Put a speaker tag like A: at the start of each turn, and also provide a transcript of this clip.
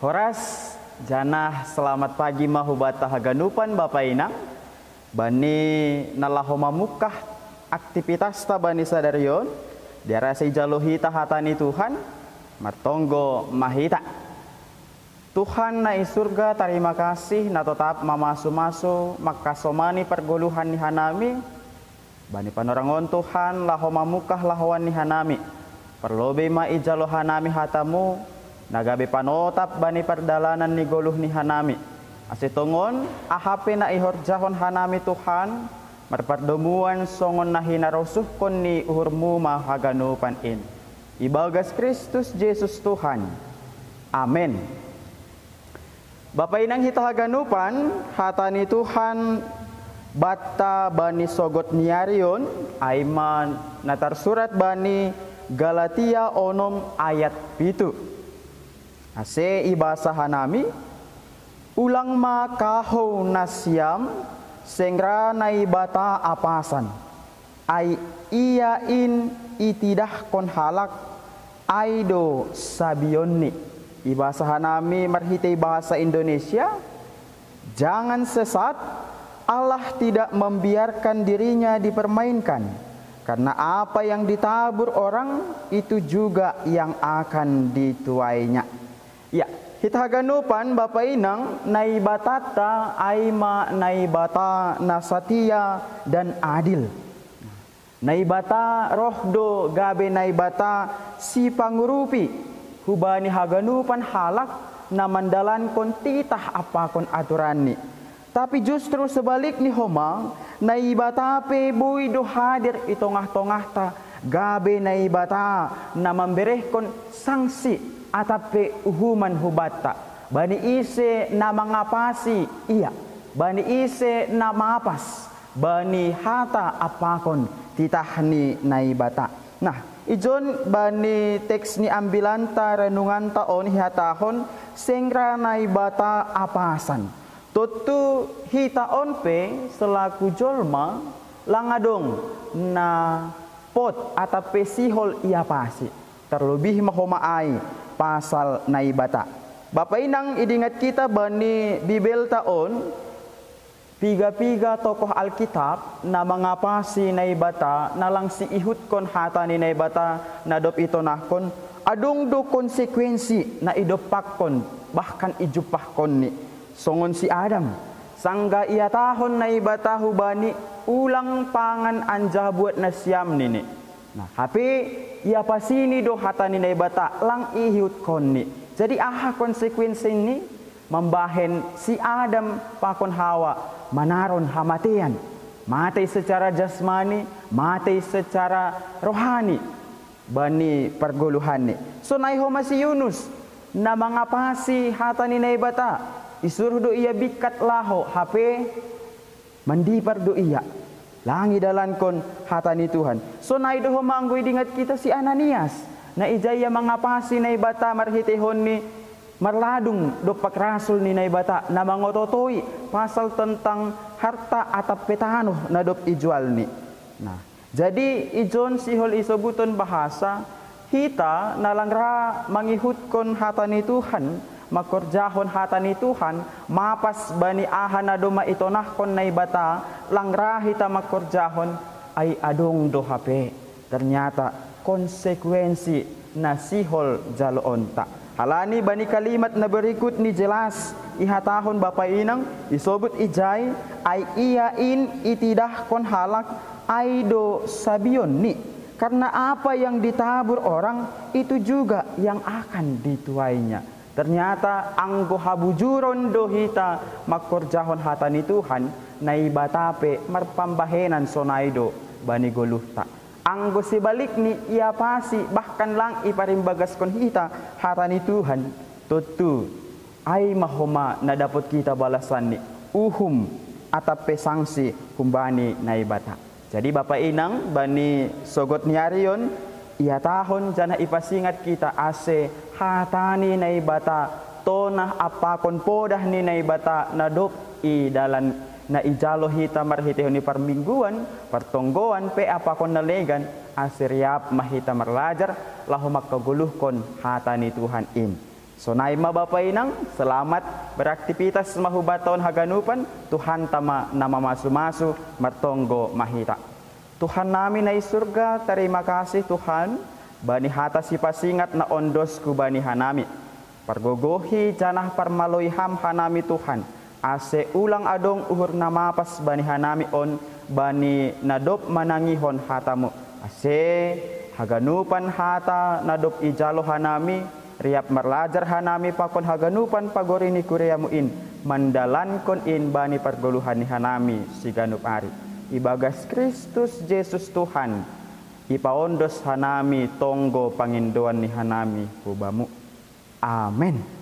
A: Horas janah selamat pagi mahubata haganupan Bapak Inang. Bani nalahoma mukah aktivitas ta bani sadarion. Diarasi jaluhita hatani Tuhan. Martonggo mahita. Tuhan na surga terima kasih na tetap mamasu-masu makasomani pergoluhan ni hanami. Bani panorangon Tuhan lahoma mukah lahawan ni hanami. Perlobe ma ijalo hanami hatamu. Nagabe panotap bani perdalanan ni goluh ni hanami. Asitongon ahape na ihorjahon hanami Tuhan. Marpardomuan songon na hinarosuhkon ni uhurmu mahaganupan in. Ibagas Kristus Jesus Tuhan. Amen. Bapak Inang hita haganupan hatani Tuhan bata bani sogot niarion aiman natar surat bani Galatia onom ayat 7. Ase ibasa hanami ulang ma kaho nasyam sengra naibata apasan ai iya in itidah kon halak aido sabionni. Ibasa hanami marhitei bahasa Indonesia, jangan sesat, Allah tidak membiarkan dirinya dipermainkan, karena apa yang ditabur orang itu juga yang akan dituainya. Ya, kita ganupan Bapak Inang naibatata aima naibata nasatia dan adil. Naibata rohdo gabe naibata si pangurupi hubani haganupan halak na mandalan kon titah apa kon aturani. Tapi justru sebalik ni homa naibata pe boy do hadir itongah-tongah ta gabe naibata na membereh kon sanksi atape uhuman hubata. Bani ise na mangapasi iya. Bani ise na mapas. Bani hata apakon titah ni naibata. Nah, ijon bani teks ni ambilan ta renungan taon hihatahon sengra naibata apasan. Tutu hitaon pe selaku jolma langadong na pot atape sihol ia pasi. Terlebih mahomaai pasal naibata. Bapak Inang idingat kita bani Bibel taon piga-piga tokoh Alkitab na mangapasi naibata na lang si ihut kon hata ni naibata na dop ito nakon adung do konsekuensi na idopakon bahkan ijupakon ni songon si Adam sangga iatahon naibata hubani ulang pangan anja buat na siyam nini. Nah, tapi ia pasini do hata ni naibata lang ihut kon ni. Jadi aha konsekuensi ini membahen si Adam pakon Hawa manaron hamatian, mati secara jasmani, mati secara rohani, bani pergoluhan ni. So naiho masih Yunus, na mangapasi hata ni naibata, isuruh do iya bikat laho, hape mandi pardo iya, langi dalan kon hata ni Tuhan. So naiho manggoy dingat kita si Ananias, na ijaya mangapasi naibata marhitehon ni marladung dopak rasul ni naibata na mangototoi pasal tentang harta atap petano na dop ijual ni. Nah, jadi ijon sihol isobuton bahasa hita nalangra mangihutkon hata ni Tuhan, makorjahon hata ni Tuhan, mapas bani aha na doma itonahkon naibata, langra hita makorjahon ay adong do hape. Ternyata konsekuensi na sihol jaloon ta. Halani bani kalimat na berikut ni jelas ihatahon Bapak Inang isobut ijay ay iya in itidah kon halak aido sabion ni. Karena apa yang ditabur orang itu juga yang akan dituainya. Ternyata anggo habujuron dohita makorjahon hata ni Tuhan naibatape marpambahenan sonaido bani goluhta. Anggo sebalik ni ia pasi bahkan lang iparimbagas kon hita hata ni Tuhan tutu ay mahoma na dapat kita balasan ni uhum atape sanksi kumbani naibata. Jadi Bapak Inang bani sogot niarion ia tahon jana ipasingat kita ase hatani naibata tonah apakon podah ni naibata na dop i dalan na ijalo hita marhitehon ni parmingguan partonggoan pe apakon nalegan asiriap mahita marlajar lahu makaguluhkon hata ni Tuhan in. Sonai ma Bapa Inang, selamat beraktivitas mahubaton haganupan, Tuhan tama nama masu-masu martonggo mahita. Tuhan nami na surga, terima kasih Tuhan, bani hata si pasingat na ondos ku bani hanami. Pargogohi janah parmaloi ham hanami Tuhan, ase ulang adong uhur namapas bani hanami on, bani nadop manangihon hatamu. Ase haganupan hata nadop ijalo hanami, riap marlajar hanami pakon haganupan pagorini kureamuin, mandalan kon in bani pargoluhan ni hanami siganup ari. Ibagas Kristus Yesus Tuhan, ipaondos hanami tonggo pangindoan ni hanami hubamu. Amen.